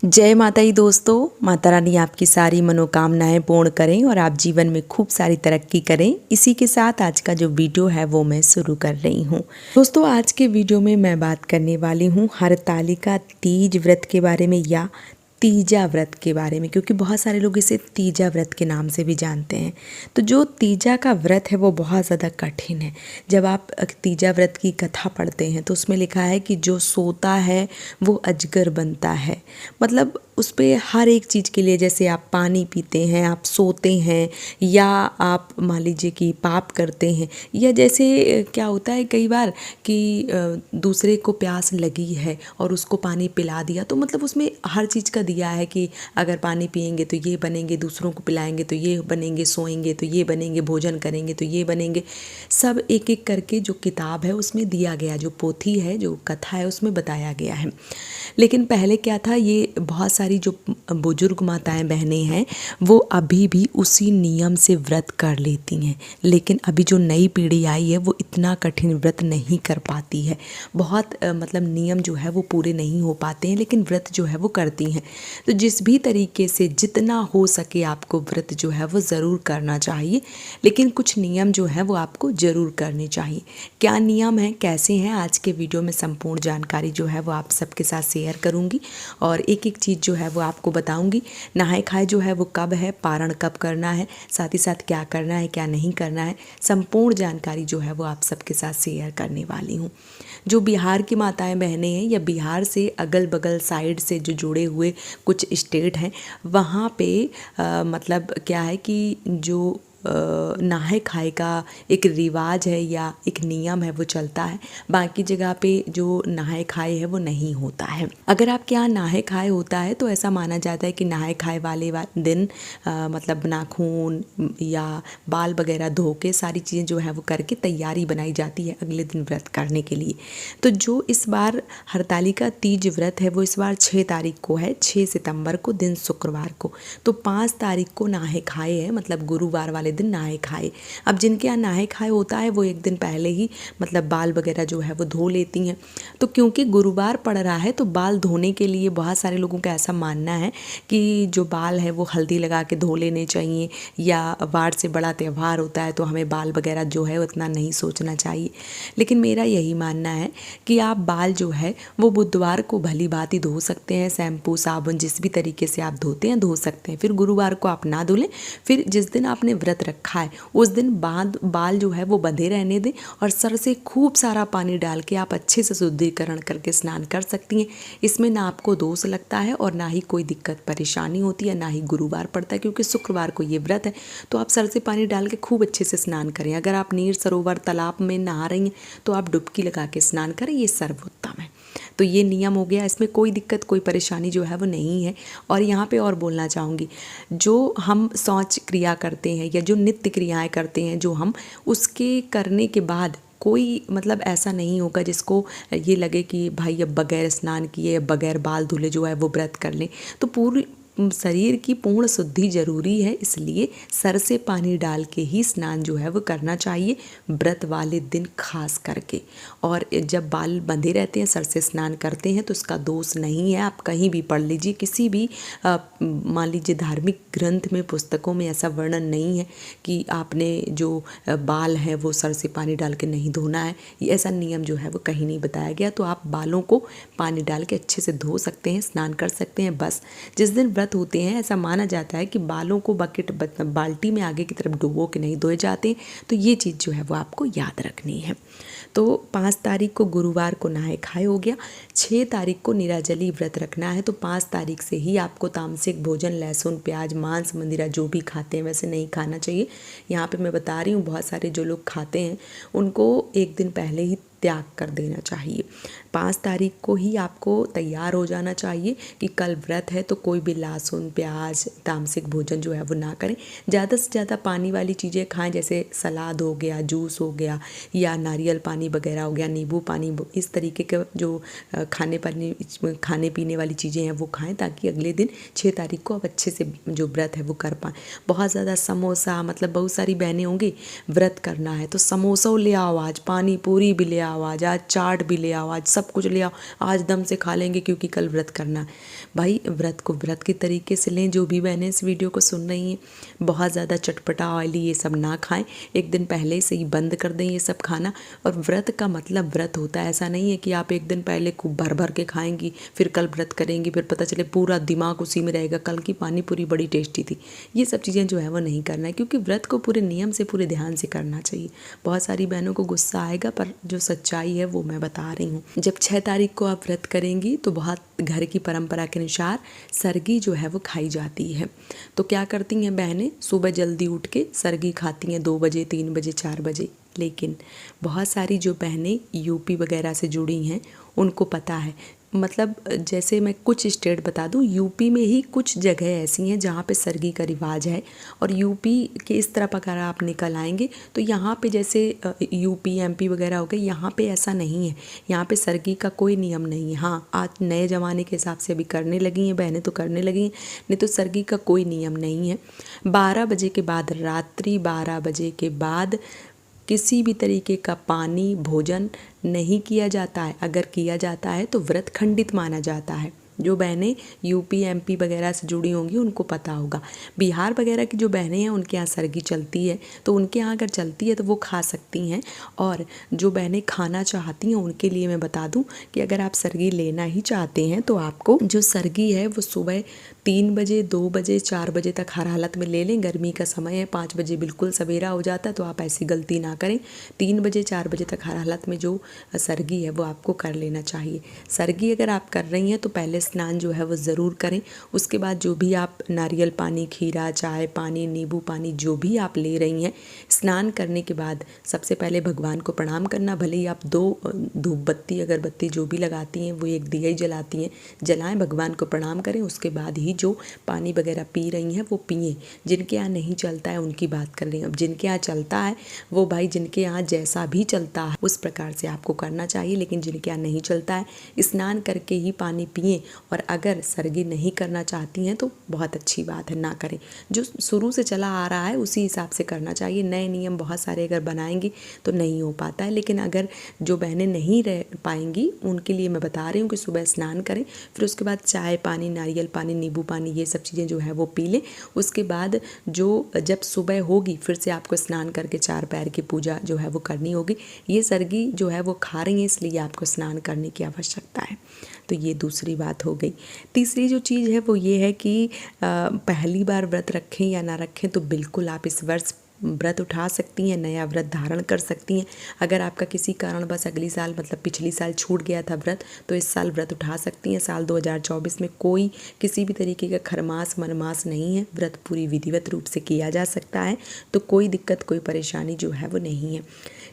जय माता दी दोस्तों। माता रानी आपकी सारी मनोकामनाएं पूर्ण करें और आप जीवन में खूब सारी तरक्की करें। इसी के साथ आज का जो वीडियो है वो मैं शुरू कर रही हूँ। दोस्तों, आज के वीडियो में मैं बात करने वाली हूँ हरतालिका तीज व्रत के बारे में या तीजा व्रत के बारे में, क्योंकि बहुत सारे लोग इसे तीजा व्रत के नाम से भी जानते हैं। तो जो तीजा का व्रत है वो बहुत ज़्यादा कठिन है। जब आप तीजा व्रत की कथा पढ़ते हैं तो उसमें लिखा है कि जो सोता है वो अजगर बनता है। मतलब उस पर हर एक चीज़ के लिए, जैसे आप पानी पीते हैं, आप सोते हैं, या आप मान लीजिए कि पाप करते हैं, या जैसे क्या होता है कई बार कि दूसरे को प्यास लगी है और उसको पानी पिला दिया, तो मतलब उसमें हर चीज़ का दिया है कि अगर पानी पिएंगे तो ये बनेंगे, दूसरों को पिलाएंगे तो ये बनेंगे, सोएंगे तो ये बनेंगे, भोजन करेंगे तो ये बनेंगे। सब एक एक करके जो किताब है उसमें दिया गया, जो पोथी है, जो कथा है उसमें बताया गया है। लेकिन पहले क्या था, ये बहुत सारी जो बुजुर्ग माताएं बहनें हैं वो अभी भी उसी नियम से व्रत कर लेती हैं। लेकिन अभी जो नई पीढ़ी आई है वो इतना कठिन व्रत नहीं कर पाती है। बहुत मतलब नियम जो है वो पूरे नहीं हो पाते हैं, लेकिन व्रत जो है वो करती हैं। तो जिस भी तरीके से जितना हो सके आपको व्रत जो है वो ज़रूर करना चाहिए। लेकिन कुछ नियम जो है वो आपको ज़रूर करने चाहिए। क्या नियम है, कैसे हैं, आज के वीडियो में संपूर्ण जानकारी जो है वो आप सबके साथ शेयर करूंगी और एक एक चीज़ जो है वो आपको बताऊंगी। नहाए खाए जो है वो कब है, पारण कब करना है, साथ ही साथ क्या करना है, क्या नहीं करना है, संपूर्ण जानकारी जो है वो आप सबके साथ शेयर करने वाली हूँ। जो बिहार की माताएं बहनें हैं या बिहार से अगल बगल साइड से जो जुड़े हुए कुछ स्टेट हैं, वहाँ पे मतलब क्या है कि जो नहाए खाए का एक रिवाज है या एक नियम है वो चलता है। बाकी जगह पे जो नहाए खाए है वो नहीं होता है। अगर आपके यहाँ नहाए खाए होता है तो ऐसा माना जाता है कि नहाए खाए वाले दिन मतलब नाखून या बाल वगैरह धो के सारी चीज़ें जो है वो करके तैयारी बनाई जाती है अगले दिन व्रत करने के लिए। तो जो इस बार हरतालिका तीज व्रत है वो इस बार 6 तारीख को है, 6 सितंबर को, दिन शुक्रवार को। तो 5 तारीख को नहाए खाए है, मतलब गुरुवार वाले दिन नहाए खाए। अब जिनके यहाँ नहाए खाए होता है वो एक दिन पहले ही मतलब बाल वगैरह जो है वो धो लेती हैं। तो क्योंकि गुरुवार पड़ रहा है तो बाल धोने के लिए बहुत सारे लोगों का ऐसा मानना है कि जो बाल है वो हल्दी लगा के धो लेने चाहिए, या वार से बड़ा त्यौहार होता है तो हमें बाल वगैरह जो है उतना नहीं सोचना चाहिए। लेकिन मेरा यही मानना है कि आप बाल जो है वो बुधवार को भली भांति धो सकते हैं, शैम्पू साबुन जिस भी तरीके से आप धोते हैं धो सकते हैं। फिर गुरुवार को आप ना धुलें। फिर जिस दिन आपने व्रत रखा है उस दिन बाद बाल जो है वो बंधे रहने दें और सर से खूब सारा पानी डाल के आप अच्छे से शुद्धिकरण करके स्नान कर सकती हैं। इसमें ना आपको दोष लगता है और ना ही कोई दिक्कत परेशानी होती है, ना ही गुरुवार पड़ता है, क्योंकि शुक्रवार को ये व्रत है। तो आप सर से पानी डाल के खूब अच्छे से स्नान करें। अगर आप नीर सरोवर तालाब में नहा रही हैं तो आप डुबकी लगा के स्नान करें, ये सर्वोत्तम है। तो ये नियम हो गया, इसमें कोई दिक्कत कोई परेशानी जो है वो नहीं है। और यहाँ पे और बोलना चाहूँगी, जो हम शौच क्रिया करते हैं या जो नित्य क्रियाएं करते हैं जो हम, उसके करने के बाद कोई मतलब ऐसा नहीं होगा जिसको ये लगे कि भाई अब बगैर स्नान किए बगैर बाल धुले जो है वो व्रत कर लें। तो पूरी शरीर की पूर्ण शुद्धि जरूरी है, इसलिए सर से पानी डाल के ही स्नान जो है वो करना चाहिए व्रत वाले दिन खास करके। और जब बाल बंधे रहते हैं सर से स्नान करते हैं तो उसका दोष नहीं है। आप कहीं भी पढ़ लीजिए, किसी भी मान लीजिए धार्मिक ग्रंथ में, पुस्तकों में ऐसा वर्णन नहीं है कि आपने जो बाल हैं वो सर से पानी डाल के नहीं धोना है। ये ऐसा नियम जो है वो कहीं नहीं बताया गया। तो आप बालों को पानी डाल के अच्छे से धो सकते हैं, स्नान कर सकते हैं। बस जिस दिन व्रत होते हैं ऐसा माना जाता है कि बालों को बकेट बाल्टी में आगे की तरफ डुबो के नहीं धोए जाते। तो ये चीज़ जो है वो आपको याद रखनी है। तो 5 तारीख को गुरुवार को नहाए खाए हो गया। 6 तारीख को निराजली व्रत रखना है। तो 5 तारीख से ही आपको तामसिक भोजन, लहसुन प्याज मांस मंदिरा जो भी खाते हैं वैसे नहीं खाना चाहिए। यहाँ पे मैं बता रही हूँ, बहुत सारे जो लोग खाते हैं उनको एक दिन पहले ही त्याग कर देना चाहिए। 5 तारीख को ही आपको तैयार हो जाना चाहिए कि कल व्रत है, तो कोई भी लहसुन प्याज तामसिक भोजन जो है वो ना करें। ज़्यादा से ज़्यादा पानी वाली चीज़ें खाएं, जैसे सलाद हो गया, जूस हो गया, या नारियल पानी वगैरह हो गया, नींबू पानी, इस तरीके के जो खाने पीने वाली चीज़ें हैं वो खाएं, ताकि अगले दिन 6 तारीख को आप अच्छे से जो व्रत है वो कर पाएँ। बहुत ज़्यादा समोसा, मतलब बहुत सारी बहनें होंगी व्रत करना है तो समोसा ले आओ, आज पानी पूरी भी ले आओ, आज चाट भी ले आओ, आज सब कुछ ले आओ, आज दम से खा लेंगे क्योंकि कल व्रत करना है। भाई व्रत को व्रत के तरीके से लें। जो भी बहनें इस वीडियो को सुन रही हैं, बहुत ज़्यादा चटपटा ऑयली ये सब ना खाएं, एक दिन पहले से ही बंद कर दें ये सब खाना। और व्रत का मतलब व्रत होता है, ऐसा नहीं है कि आप एक दिन पहले खूब भर भर के खाएंगी फिर कल व्रत करेंगी, फिर पता चले पूरा दिमाग उसी में रहेगा, कल की पानी पूरी बड़ी टेस्टी थी। ये सब चीज़ें जो है वो नहीं करना है, क्योंकि व्रत को पूरे नियम से पूरे ध्यान से करना चाहिए। बहुत सारी बहनों को गुस्सा आएगा, पर जो सच्चाई है वो मैं बता रही हूँ। जब 6 तारीख को आप व्रत करेंगी तो बहुत घर की परंपरा के अनुसार सरगी जो है वो खाई जाती है। तो क्या करती हैं बहनें, सुबह जल्दी उठ के सरगी खाती हैं 2 बजे, 3 बजे, 4 बजे। लेकिन बहुत सारी जो बहनें यूपी वगैरह से जुड़ी हैं उनको पता है, मतलब जैसे मैं कुछ स्टेट बता दूं, यूपी में ही कुछ जगह ऐसी हैं जहाँ पे सरगी का रिवाज है। और यूपी के इस तरफ अगर आप निकल आएंगे तो यहाँ पे जैसे यूपी एमपी वगैरह हो गए, यहाँ पे ऐसा नहीं है। यहाँ पे सरगी का कोई नियम नहीं है। हाँ, आज नए ज़माने के हिसाब से अभी करने लगी हैं बहनें, तो करने लगी हैं, नहीं तो सरगी का कोई नियम नहीं है। 12 बजे के बाद, रात्रि 12 बजे के बाद किसी भी तरीके का पानी भोजन नहीं किया जाता है। अगर किया जाता है तो व्रत खंडित माना जाता है। जो बहनें यूपी एमपी वगैरह से जुड़ी होंगी उनको पता होगा। बिहार वगैरह की जो बहनें हैं उनके यहाँ सरगी चलती है, तो उनके यहाँ अगर चलती है तो वो खा सकती हैं। और जो बहनें खाना चाहती हैं उनके लिए मैं बता दूं कि अगर आप सरगी लेना ही चाहते हैं तो आपको जो सरगी है वो सुबह 3 बजे, 2 बजे, 4 बजे तक हर हालत में ले लें। गर्मी का समय है, 5 बजे बिल्कुल सवेरा हो जाता है, तो आप ऐसी गलती ना करें। 3 बजे, 4 बजे तक हर हालत में जो सरगी है वो आपको कर लेना चाहिए। सरगी अगर आप कर रही हैं तो पहले स्नान जो है वो ज़रूर करें। उसके बाद जो भी आप नारियल पानी, खीरा, चाय पानी, नींबू पानी जो भी आप ले रही हैं, स्नान करने के बाद सबसे पहले भगवान को प्रणाम करना। भले ही आप 2 धूप बत्ती अगरबत्ती जो भी लगाती हैं, वो एक दिया ही जलाती हैं, जलाएं, भगवान को प्रणाम करें। उसके बाद ही जो पानी वगैरह पी रही हैं वो पिएं। जिनके यहाँ नहीं चलता है उनकी बात कर रही हैं। अब जिनके यहाँ चलता है वो भाई, जिनके यहाँ जैसा भी चलता है उस प्रकार से आपको करना चाहिए। लेकिन जिनके यहाँ नहीं चलता है, स्नान करके ही पानी पिएं। और अगर सरगी नहीं करना चाहती हैं तो बहुत अच्छी बात है, ना करें। जो शुरू से चला आ रहा है उसी हिसाब से करना चाहिए। नए नियम बहुत सारे अगर बनाएंगी तो नहीं हो पाता है। लेकिन अगर जो बहनें नहीं रह पाएंगी उनके लिए मैं बता रही हूँ कि सुबह स्नान करें, फिर उसके बाद चाय पानी, नारियल पानी, नींबू पानी, ये सब चीज़ें जो है वो पी लें। उसके बाद जो जब सुबह होगी फिर से आपको स्नान करके 4 पैर की पूजा जो है वो करनी होगी। ये सरगी जो है वो खा रही हैं इसलिए आपको स्नान करने की आवश्यकता है। तो ये दूसरी बात हो गई। तीसरी जो चीज़ है वो ये है कि पहली बार व्रत रखें या ना रखें, तो बिल्कुल आप इस वर्ष व्रत उठा सकती हैं, नया व्रत धारण कर सकती हैं। अगर आपका किसी कारण बस अगली साल, मतलब पिछली साल छूट गया था व्रत, तो इस साल व्रत उठा सकती हैं। साल 2024 में कोई किसी भी तरीके का खरमास मनमास नहीं है, व्रत पूरी विधिवत रूप से किया जा सकता है। तो कोई दिक्कत, कोई परेशानी जो है वो नहीं है।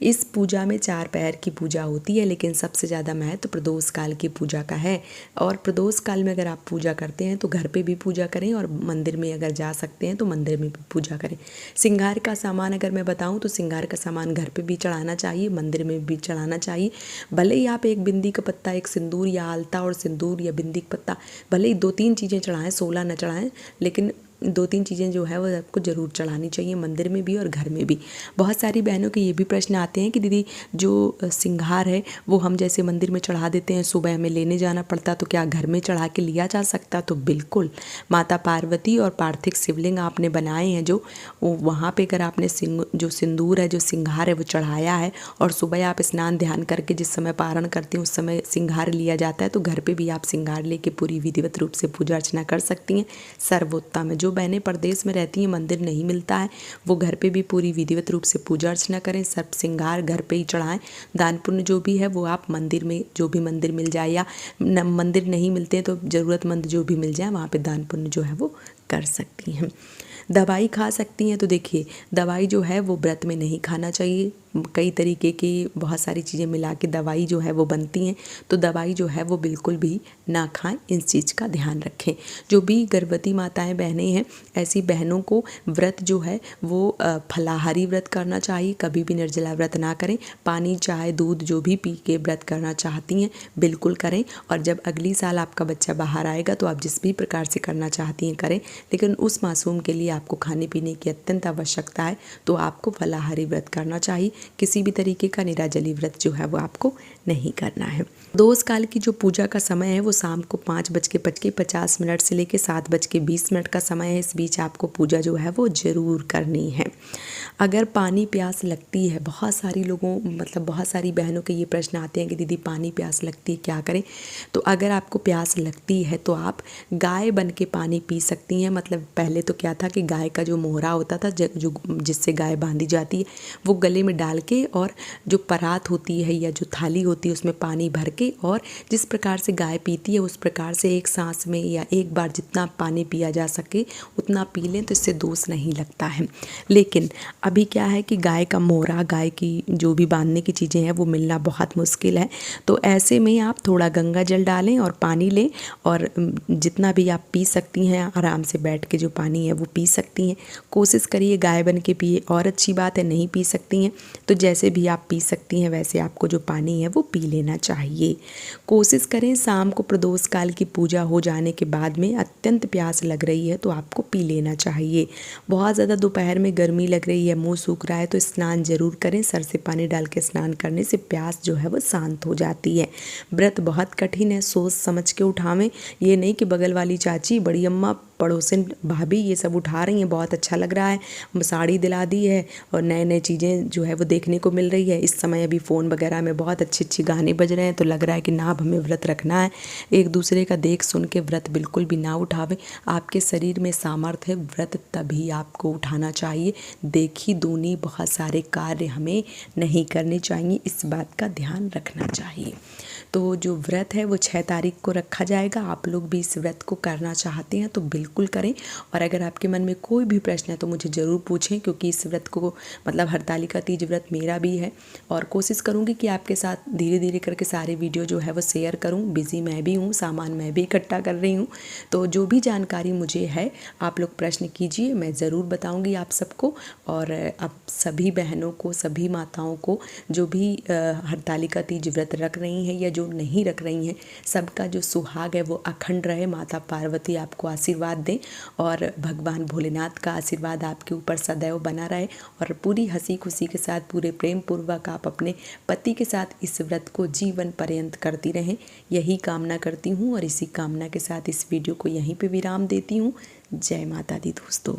इस पूजा में 4 पैर की पूजा होती है, लेकिन सबसे ज़्यादा महत्व प्रदोष काल की पूजा का है। और प्रदोष काल में अगर आप पूजा करते हैं तो घर पे भी पूजा करें, और मंदिर में अगर जा सकते हैं तो मंदिर में भी पूजा करें। श्रृंगार का सामान अगर मैं बताऊं तो श्रृंगार का सामान घर पे भी चढ़ाना चाहिए, मंदिर में भी चढ़ाना चाहिए। भले ही आप एक बिंदी का पत्ता, एक सिंदूर या आलता और सिंदूर या बिंदी का पत्ता, भले ही 2-3 चीज़ें चढ़ाएं, 16 न चढ़ाएं, लेकिन 2-3 चीज़ें जो है वो आपको ज़रूर चढ़ानी चाहिए, मंदिर में भी और घर में भी। बहुत सारी बहनों के ये भी प्रश्न आते हैं कि दीदी जो श्रृंगार है वो हम जैसे मंदिर में चढ़ा देते हैं, सुबह हमें लेने जाना पड़ता, तो क्या घर में चढ़ा के लिया जा सकता? तो बिल्कुल, माता पार्वती और पार्थिव शिवलिंग आपने बनाए हैं जो, वहाँ पे अगर आपने जो सिंदूर है, जो श्रृंगार है वो चढ़ाया है, और सुबह आप स्नान ध्यान करके जिस समय पारण करते हैं उस समय श्रृंगार लिया जाता है, तो घर पर भी आप श्रृंगार लेके पूरी विधिवत रूप से पूजा अर्चना कर सकती हैं। सर्वोत्तम है। जो बहनें प्रदेश में रहती हैं, मंदिर नहीं मिलता है, वो घर पे भी पूरी विधिवत रूप से पूजा अर्चना करें, सब श्रृंगार घर पे ही चढ़ाएं। दान पुण्य जो भी है वो आप मंदिर में, जो भी मंदिर मिल जाए, या मंदिर नहीं मिलते हैं तो ज़रूरतमंद जो भी मिल जाए वहाँ पे दान पुण्य जो है वो कर सकती हैं। दवाई खा सकती हैं, तो देखिए दवाई जो है वो व्रत में नहीं खाना चाहिए। कई तरीके की बहुत सारी चीज़ें मिला के दवाई जो है वो बनती हैं, तो दवाई जो है वो बिल्कुल भी ना खाएं, इस चीज़ का ध्यान रखें। जो भी गर्भवती माताएं बहनें हैं हैं, ऐसी बहनों को व्रत जो है वो फलाहारी व्रत करना चाहिए, कभी भी निर्जला व्रत ना करें। पानी चाय दूध जो भी पी के व्रत करना चाहती हैं बिल्कुल करें, और जब अगली साल आपका बच्चा बाहर आएगा तो आप जिस भी प्रकार से करना चाहती हैं करें, लेकिन उस मासूम के लिए आपको खाने पीने की अत्यंत आवश्यकता है, तो आपको फलाहारी व्रत करना चाहिए। किसी भी तरीके का निराजली व्रत जो है वो आपको नहीं करना है। दोष काल की जो पूजा का समय है वो शाम को 5:50 से लेकर 7:20 का समय है। इस बीच आपको पूजा जो है वो ज़रूर करनी है। अगर पानी प्यास लगती है, बहुत सारी बहनों के ये प्रश्न आते हैं कि दीदी पानी प्यास लगती है क्या करें। तो अगर आपको प्यास लगती है तो आप गाय बन के पानी पी सकती हैं। मतलब पहले तो क्या था कि गाय का जो मोहरा होता था जो जिससे गाय बांधी जाती है, वो गले में डाल के और जो परात होती है या जो थाली होती है उसमें पानी भर के, और जिस प्रकार से गाय पीती है उस प्रकार से एक सांस में या एक बार जितना पानी पिया जा सके उतना पी लें तो इससे दोष नहीं लगता है। लेकिन अभी क्या है कि गाय का मोहरा, गाय की जो भी बांधने की चीज़ें हैं वो मिलना बहुत मुश्किल है। तो ऐसे में आप थोड़ा गंगा जल डालें और पानी लें, और जितना भी आप पी सकती हैं आराम से बैठ के जो पानी है वो पी सकती हैं। कोशिश करिए गाय बन के पिए, और अच्छी बात है नहीं पी सकती हैं तो जैसे भी आप पी सकती हैं वैसे आपको जो पानी है वो पी लेना चाहिए। कोशिश करें शाम को प्रदोष काल की पूजा हो जाने के बाद में अत्यंत प्यास लग रही है तो आपको पी लेना चाहिए। बहुत ज़्यादा दोपहर में गर्मी लग रही है, मुंह सूख रहा है तो स्नान जरूर करें। सर से पानी डाल के स्नान करने से प्यास जो है वो शांत हो जाती है। व्रत बहुत कठिन है, सोच समझ के उठावें। ये नहीं कि बगल वाली चाची, बड़ी अम्मा, पड़ोसन भाभी ये सब उठा रही हैं, बहुत अच्छा लग रहा है, साड़ी दिला दी है और नए नए चीज़ें जो है वो देखने को मिल रही है। इस समय अभी फ़ोन वगैरह में बहुत अच्छे गाने बज रहे हैं तो लग रहा है कि ना अब हमें व्रत रखना है। एक दूसरे का देख सुन के व्रत बिल्कुल भी ना उठावें। आपके शरीर में सामर्थ्य है, व्रत तभी आपको उठाना चाहिए। देखी दूनी बहुत सारे कार्य हमें नहीं करने चाहिए, इस बात का ध्यान रखना चाहिए। तो जो व्रत है वो 6 तारीख को रखा जाएगा। आप लोग भी इस व्रत को करना चाहते हैं तो बिल्कुल करें, और अगर आपके मन में कोई भी प्रश्न है तो मुझे ज़रूर पूछें, क्योंकि इस व्रत को हरतालिका तीज व्रत मेरा भी है, और कोशिश करूँगी कि आपके साथ धीरे धीरे करके सारे वीडियो जो है वो शेयर करूँ। बिज़ी मैं भी हूँ, सामान मैं भी इकट्ठा कर रही हूँ, तो जो भी जानकारी मुझे है आप लोग प्रश्न कीजिए, मैं ज़रूर बताऊँगी आप सबको। और अब सभी बहनों को, सभी माताओं को जो भी हरतालिका तीज व्रत रख रही हैं या जो नहीं रख रही हैं, सबका जो सुहाग है वो अखंड रहे। माता पार्वती आपको आशीर्वाद दें और भगवान भोलेनाथ का आशीर्वाद आपके ऊपर सदैव बना रहे, और पूरी हंसी खुशी के साथ, पूरे प्रेम पूर्वक आप अपने पति के साथ इस व्रत को जीवन पर्यंत करती रहें, यही कामना करती हूँ। और इसी कामना के साथ इस वीडियो को यहीं पे विराम देती हूँ। जय माता दी दोस्तों।